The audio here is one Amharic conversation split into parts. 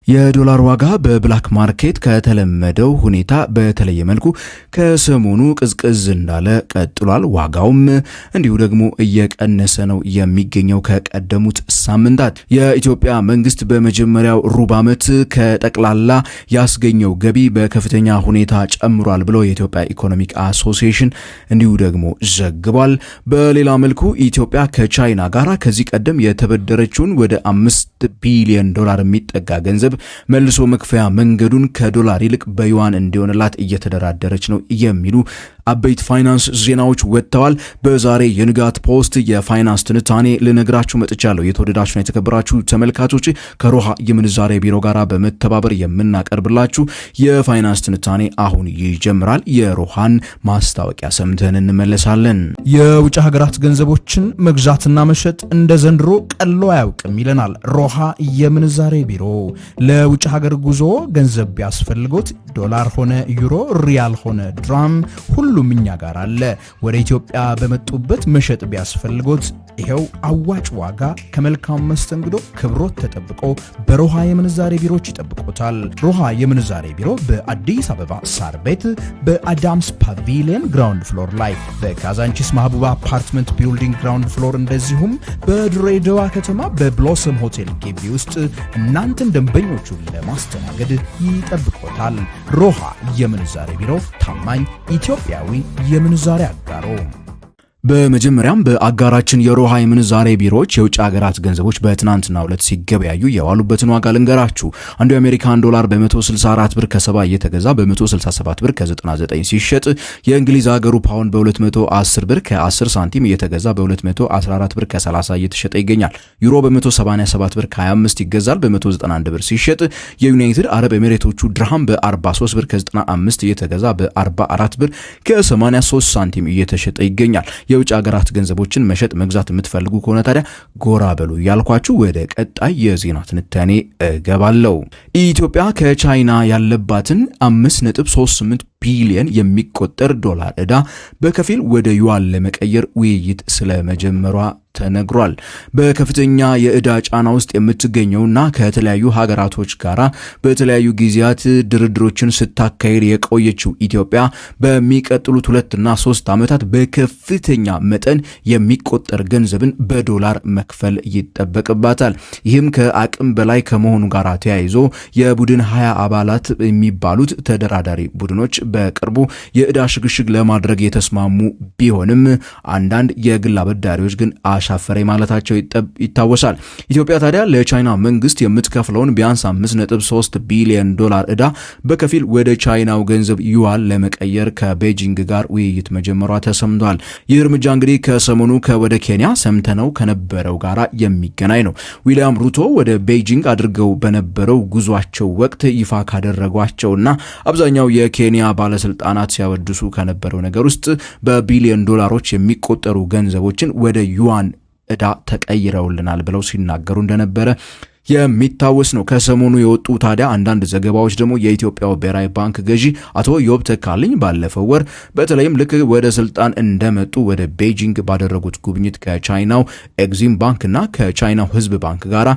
የዶላር ዋጋ በብላክ ማርኬት ከተለመደው ሁኔታ በተለየ መልኩ ከሰሞኑ ቅዝቅዝ እንዳለ ቀጥሏል። ዋጋውም እንዲሁ ደግሞ እየቀነሰ ነው የሚገኘው ከቀደሙት ሳምንታት። የኢትዮጵያ መንግስት በመጀመሪያው ሩብ ዓመት ከጠቅላላ ያስገኘው ገቢ በከፍተኛ ሁኔታ ጨምሯል ብሎ የኢትዮጵያ ኢኮኖሚክ አሶሲዬሽን እንዲሁ ደግሞ ዘግቧል። በሌላ መልኩ ኢትዮጵያ ከቻይና ጋር ከዚህ ቀደም የተበደረችውን ወደ 5 ቢሊዮን ዶላር የሚጠጋ ገንዘብ መልሶ መክፈያ መንገዱን ከዶላር ይልቅ በዩዋን እንዲሆንላት እየተደራደረች ነው የሚሉ አበይት ፋይናንስ ዜናዎች ወጥተዋል። በዛሬ የንጋት ፖስት የፋይናንስ ትንታኔ ልነግራችሁ መጥቻለሁ። የተወደዳችሁና የተከበራችሁ ተመልካቾች ከሮሃ የምንዛሬ ቢሮ ጋር በመተባበር የምናቀርብላችሁ የፋይናንስ ትንታኔ አሁን ይጀምራል። የሮሃን ማስታወቂያ ሰምተን እንመለሳለን። የውጭ ሀገራት ገንዘቦችን መግዛትና መሸጥ እንደ ዘንድሮ ቀሎ አያውቅም ይለናል ሮሃ የምንዛሬ ቢሮ። ለውጭ ሀገር ጉዞ ገንዘብ ቢያስፈልጎት ዶላር ሆነ ዩሮ፣ ሪያል ሆነ ድራም ሁሉም እኛ ጋር አለ። ወደ ኢትዮጵያ በመጡበት መሸጥ ቢያስፈልጎት ይሄው አዋጭ ዋጋ ከመልካም መስተንግዶ ክብሮት ተጠብቆ በሮሃ የምንዛሬ ቢሮች ይጠብቆታል። ሮሃ የምንዛሬ ቢሮ በአዲስ አበባ ሳር ቤት በአዳምስ ፓቪሊየን ግራውንድ ፍሎር ላይ፣ በካዛንቺስ ማህቡባ አፓርትመንት ቢልዲንግ ግራውንድ ፍሎር እንደዚሁም በድሬዳዋ ከተማ በብሎሰም ሆቴል ግቢ ውስጥ እናንተን ደንበኞቹን ለማስተናገድ ይጠብቆታል። ሮሃ የምንዛሬ ቢሮ ታማኝ ኢትዮጵያዊ የምንዛሬ አጋሮ። በመጀመሪያም በአጋራችን የሮሃ የምንዛሬ ቢሮዎች የውጭ ሀገራት ገንዘቦች በትናንትናው ዕለት ሲገበያዩ የዋሉበትን ዋጋ ልንገራችሁ። አንዱ የአሜሪካን ዶላር በ164 ብር ከ70 እየተገዛ በ167 ብር ከ99 ሲሸጥ፣ የእንግሊዝ ሀገሩ ፓውንድ በ210 ብር ከ10 ሳንቲም እየተገዛ በ214 ብር ከ30 እየተሸጠ ይገኛል። ዩሮ በ187 ብር ከ25 ይገዛል በ191 ብር ሲሸጥ፣ የዩናይትድ አረብ ኤሚሬቶቹ ድርሃም በ43 ብር ከ95 እየተገዛ በ44 ብር ከ83 ሳንቲም እየተሸጠ ይገኛል። የውጭ ሀገራት ገንዘቦችን መሸጥ መግዛት የምትፈልጉ ከሆነ ታዲያ ጎራ በሉ ያልኳችሁ ወደ ቀጣይ የዜና ትንታኔ እገባለሁ። ኢትዮጵያ ከቻይና ያለባትን 5.38 ቢሊዮን የሚቆጠር ዶላር ዕዳ በከፊል ወደ ዩዋን ለመቀየር ውይይት ስለመጀመሯ ተነግሯል። በከፍተኛ የዕዳ ጫና ውስጥ የምትገኘውና ከተለያዩ ሀገራቶች ጋር በተለያዩ ጊዜያት ድርድሮችን ስታካሄድ የቆየችው ኢትዮጵያ በሚቀጥሉት 2 እና 3 ዓመታት በከፍተኛ መጠን የሚቆጠር ገንዘብን በዶላር መክፈል ይጠበቅባታል። ይህም ከአቅም በላይ ከመሆኑ ጋር ተያይዞ የቡድን 20 አባላት የሚባሉት ተደራዳሪ ቡድኖች በቅርቡ የዕዳ ሽግሽግ ለማድረግ የተስማሙ ቢሆንም አንዳንድ የግል አበዳሪዎች ግን አሻፈረ ማለታቸው ይታወሳል። ኢትዮጵያ ታዲያ ለቻይና መንግስት የምትከፍለውን ቢያንስ 5.3 ቢሊዮን ዶላር ዕዳ በከፊል ወደ ቻይናው ገንዘብ ዩዋን ለመቀየር ከቤጂንግ ጋር ውይይት መጀመሯ ተሰምቷል። ይህ እርምጃ እንግዲህ ከሰሞኑ ወደ ኬንያ ሰምተነው ከነበረው ጋር የሚገናኝ ነው። ዊሊያም ሩቶ ወደ ቤጂንግ አድርገው በነበረው ጉዟቸው ወቅት ይፋ ካደረጓቸውና አብዛኛው የኬንያ ባለስልጣናት ሲያወድሱ ከነበረው ነገር ውስጥ በቢሊዮን ዶላሮች የሚቆጠሩ ገንዘቦችን ወደ ዩዋን ዕዳ ተቀይረውልናል ብለው ሲናገሩ እንደነበረ የሚታወስ ነው። ከሰሞኑ የወጡ ታዲያ አንዳንድ ዘገባዎች ደግሞ የኢትዮጵያው ብሔራዊ ባንክ ገዢ አቶ ዮብ ተካልኝ ባለፈው ወር በተለይም ልክ ወደ ስልጣን እንደመጡ ወደ ቤጂንግ ባደረጉት ጉብኝት ከቻይናው ኤግዚም ባንክና ከቻይናው ሕዝብ ባንክ ጋር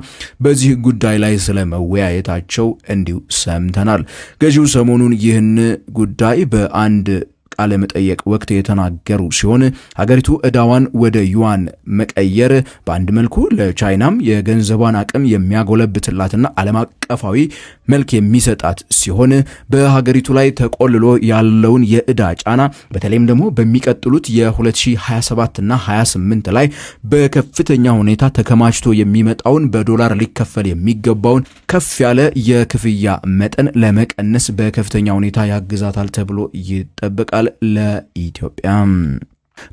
በዚህ ጉዳይ ላይ ስለመወያየታቸው እንዲሁ ሰምተናል። ገዢው ሰሞኑን ይህን ጉዳይ በአንድ ቃለ መጠየቅ ወቅት የተናገሩ ሲሆን ሀገሪቱ ዕዳዋን ወደ ዩዋን መቀየር በአንድ መልኩ ለቻይናም የገንዘቧን አቅም የሚያጎለብትላትና ዓለም አቀፋዊ መልክ የሚሰጣት ሲሆን በሀገሪቱ ላይ ተቆልሎ ያለውን የዕዳ ጫና በተለይም ደግሞ በሚቀጥሉት የ2027 እና 28 ላይ በከፍተኛ ሁኔታ ተከማችቶ የሚመጣውን በዶላር ሊከፈል የሚገባውን ከፍ ያለ የክፍያ መጠን ለመቀነስ በከፍተኛ ሁኔታ ያግዛታል ተብሎ ይጠበቃል። ለኢትዮጵያ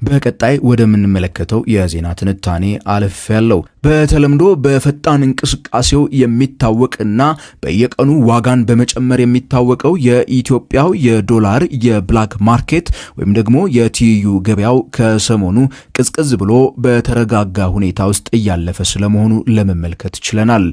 በቀጣይ ወደምንመለከተው የዜና ትንታኔ አለፍ ያለው በተለምዶ በፈጣን እንቅስቃሴው የሚታወቅና በየቀኑ ዋጋን በመጨመር የሚታወቀው የኢትዮጵያው የዶላር የብላክ ማርኬት ወይም ደግሞ የትይዩ ገበያው ከሰሞኑ ቅዝቅዝ ብሎ በተረጋጋ ሁኔታ ውስጥ እያለፈ ስለመሆኑ ለመመልከት ችለናል።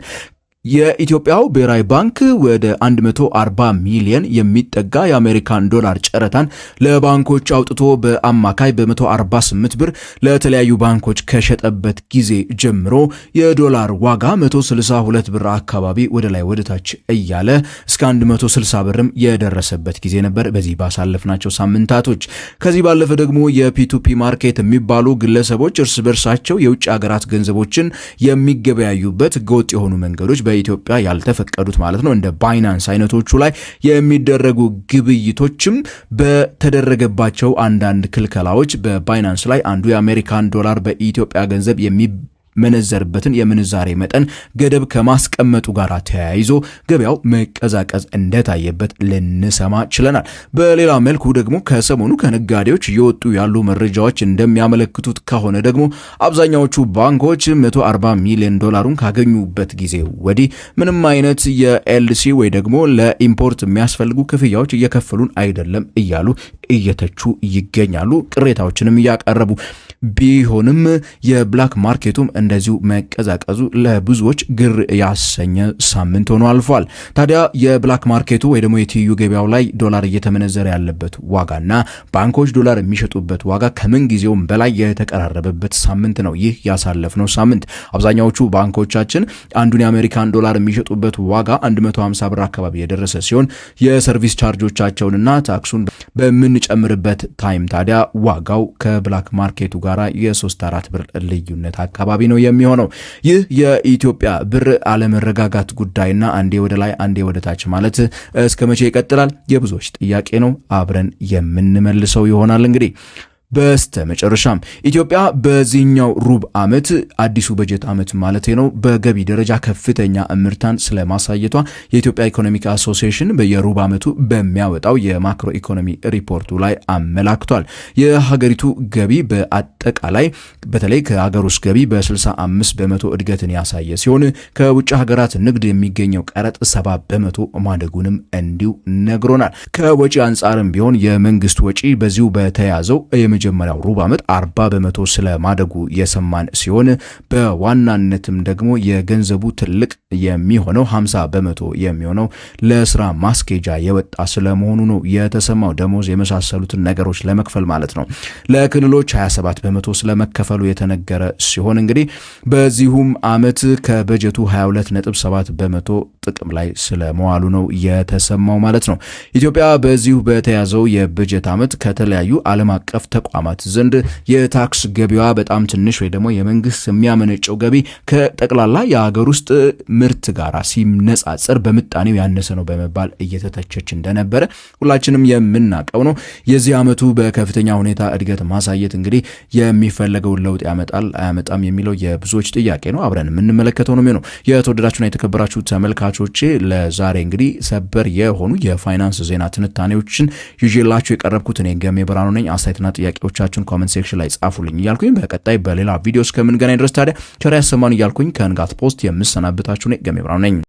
የኢትዮጵያው ብሔራዊ ባንክ ወደ 140 ሚሊዮን የሚጠጋ የአሜሪካን ዶላር ጨረታን ለባንኮች አውጥቶ በአማካይ በ148 ብር ለተለያዩ ባንኮች ከሸጠበት ጊዜ ጀምሮ የዶላር ዋጋ 162 ብር አካባቢ ወደ ላይ ወደ ታች እያለ እስከ 160 ብርም የደረሰበት ጊዜ ነበር በዚህ ባሳለፍናቸው ሳምንታቶች። ከዚህ ባለፈ ደግሞ የፒቱፒ ማርኬት የሚባሉ ግለሰቦች እርስ በርሳቸው የውጭ ሀገራት ገንዘቦችን የሚገበያዩበት ህገወጥ የሆኑ መንገዶች በኢትዮጵያ ያልተፈቀዱት ማለት ነው እንደ ባይናንስ አይነቶቹ ላይ የሚደረጉ ግብይቶችም በተደረገባቸው አንዳንድ ክልከላዎች በባይናንስ ላይ አንዱ የአሜሪካን ዶላር በኢትዮጵያ ገንዘብ መነዘርበትን የምንዛሬ መጠን ገደብ ከማስቀመጡ ጋር ተያይዞ ገበያው መቀዛቀዝ እንደታየበት ልንሰማ ችለናል። በሌላ መልኩ ደግሞ ከሰሞኑ ከነጋዴዎች እየወጡ ያሉ መረጃዎች እንደሚያመለክቱት ከሆነ ደግሞ አብዛኛዎቹ ባንኮች 140 ሚሊዮን ዶላሩን ካገኙበት ጊዜ ወዲህ ምንም አይነት የኤልሲ ወይ ደግሞ ለኢምፖርት የሚያስፈልጉ ክፍያዎች እየከፈሉን አይደለም እያሉ እየተቹ ይገኛሉ። ቅሬታዎችንም እያቀረቡ ቢሆንም የብላክ ማርኬቱም እንደዚሁ መቀዛቀዙ ለብዙዎች ግር ያሰኘ ሳምንት ሆኖ አልፏል። ታዲያ የብላክ ማርኬቱ ወይ ደግሞ የትይዩ ገበያው ላይ ዶላር እየተመነዘረ ያለበት ዋጋና ባንኮች ዶላር የሚሸጡበት ዋጋ ከምን ጊዜውም በላይ የተቀራረበበት ሳምንት ነው ይህ ያሳለፍነው ሳምንት። አብዛኛዎቹ ባንኮቻችን አንዱን የአሜሪካን ዶላር የሚሸጡበት ዋጋ 150 ብር አካባቢ የደረሰ ሲሆን የሰርቪስ ቻርጆቻቸውንና ታክሱን በምንጨምርበት ታይም ታዲያ ዋጋው ከብላክ ማርኬቱ ጋር የ3-4 ብር ልዩነት አካባቢ ነው የሚሆነው። ይህ የኢትዮጵያ ብር አለመረጋጋት ጉዳይና አንዴ ወደ ላይ አንዴ ወደ ታች ማለት እስከ መቼ ይቀጥላል? የብዙዎች ጥያቄ ነው። አብረን የምንመልሰው ይሆናል። እንግዲህ በስተመጨረሻም ኢትዮጵያ በዚህኛው ሩብ ዓመት አዲሱ በጀት ዓመት ማለት ነው በገቢ ደረጃ ከፍተኛ እምርታን ስለማሳየቷ የኢትዮጵያ ኢኮኖሚክ አሶሲዬሽን በየሩብ ዓመቱ በሚያወጣው የማክሮ ኢኮኖሚ ሪፖርቱ ላይ አመላክቷል። የሀገሪቱ ገቢ በአጠቃላይ በተለይ ከሀገር ውስጥ ገቢ በ65 በመቶ እድገትን ያሳየ ሲሆን ከውጭ ሀገራት ንግድ የሚገኘው ቀረጥ 70 በመቶ ማደጉንም እንዲሁ ነግሮናል። ከወጪ አንጻርም ቢሆን የመንግስት ወጪ በዚሁ በተያዘው የመጀመሪያው ሩብ ዓመት 40 በመቶ ስለማደጉ የሰማን ሲሆን በዋናነትም ደግሞ የገንዘቡ ትልቅ የሚሆነው 50 በመቶ የሚሆነው ለስራ ማስኬጃ የወጣ ስለመሆኑ ነው የተሰማው። ደሞዝ የመሳሰሉትን ነገሮች ለመክፈል ማለት ነው። ለክልሎች 27 በመቶ ስለመከፈሉ የተነገረ ሲሆን እንግዲህ በዚሁም ዓመት ከበጀቱ 22.7 በመቶ ጥቅም ላይ ስለመዋሉ ነው የተሰማው ማለት ነው። ኢትዮጵያ በዚሁ በተያዘው የበጀት ዓመት ከተለያዩ ዓለም አቀፍ ተቋማት ዘንድ የታክስ ገቢዋ በጣም ትንሽ ወይ ደግሞ የመንግስት የሚያመነጨው ገቢ ከጠቅላላ የሀገር ውስጥ ምርት ጋር ሲነጻጸር በምጣኔው ያነሰ ነው በመባል እየተተቸች እንደነበረ ሁላችንም የምናውቀው ነው። የዚህ ዓመቱ በከፍተኛ ሁኔታ እድገት ማሳየት እንግዲህ የሚፈለገውን ለውጥ ያመጣል አያመጣም የሚለው የብዙዎች ጥያቄ ነው። አብረን የምንመለከተው ነው የሚሆነው። የተወደዳችሁና የተከበራችሁ ተመልካቾቼ ለዛሬ እንግዲህ ሰበር የሆኑ የፋይናንስ ዜና ትንታኔዎችን ይዤላችሁ የቀረብኩት እኔ ገሜ ብርሃኑ ነኝ። አስተያየትና ጥያቄዎቻችሁን ኮሜንት ሴክሽን ላይ ጻፉልኝ እያልኩኝ በቀጣይ በሌላ ቪዲዮ እስከምንገናኝ ድረስ ታዲያ ቸር ያሰማን እያልኩኝ ከንጋት ፖስት የምሰናበታችሁ ነኝ ገሜ ብርሃኑ ነኝ።